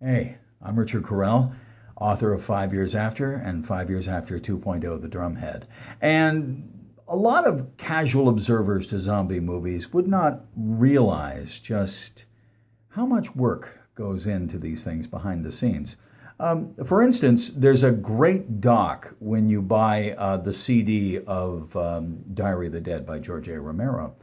Hey, I'm Richard Correll, author of 5 Years After and 5 Years After 2.0, The Drumhead. And a lot of casual observers to zombie movies would not realize just how much work goes into these things behind the scenes. For instance, there's a great doc when you buy the CD of Diary of the Dead by George A. Romero,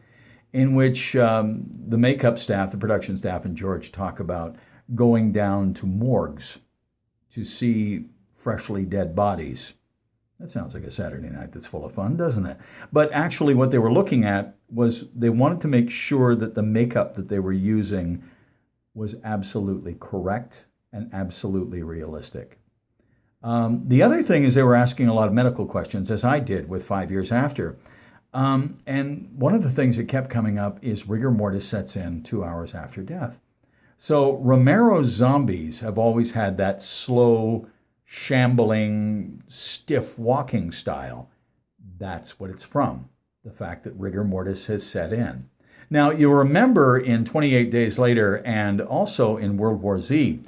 in which the makeup staff, the production staff, and George talk about going down to morgues to see freshly dead bodies. That sounds like a Saturday night that's full of fun, doesn't it? But actually, what they were looking at was they wanted to make sure that the makeup that they were using was absolutely correct and absolutely realistic. The other thing is they were asking a lot of medical questions, as I did with 5 Years After. And one of the things that kept coming up is rigor mortis sets in 2 hours after death. So Romero's zombies have always had that slow, shambling, stiff walking style. That's what it's from, the fact that rigor mortis has set in. Now, you'll remember in 28 Days Later and also in World War Z,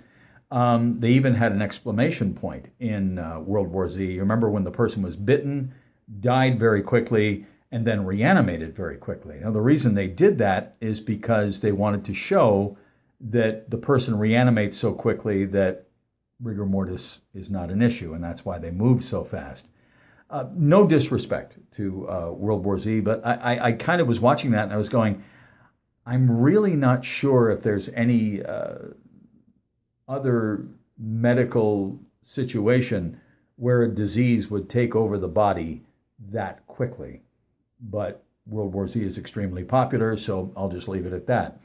they even had an exclamation point in World War Z. You remember when the person was bitten, died very quickly, and then reanimated very quickly. Now, the reason they did that is because they wanted to show that the person reanimates so quickly that rigor mortis is not an issue, and that's why they move so fast. No disrespect to World War Z, but I kind of was watching that and I was going, I'm really not sure if there's any other medical situation where a disease would take over the body that quickly. But World War Z is extremely popular, so I'll just leave it at that.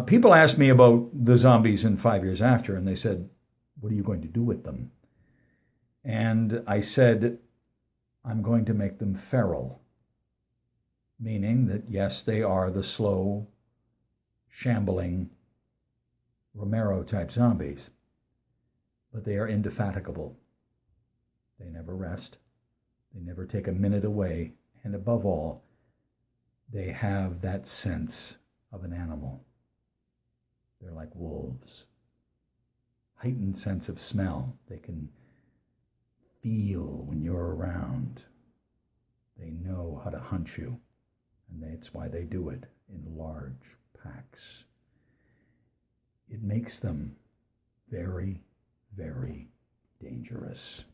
People asked me about the zombies in 5 Years After, and they said, what are you going to do with them? And I said, I'm going to make them feral, meaning that, yes, they are the slow, shambling Romero-type zombies, but they are indefatigable. They never rest. They never take a minute away. And above all, they have that sense of an animal. They're like wolves. Heightened sense of smell. They can feel when you're around. They know how to hunt you, and that's why they do it in large packs. It makes them very, very dangerous.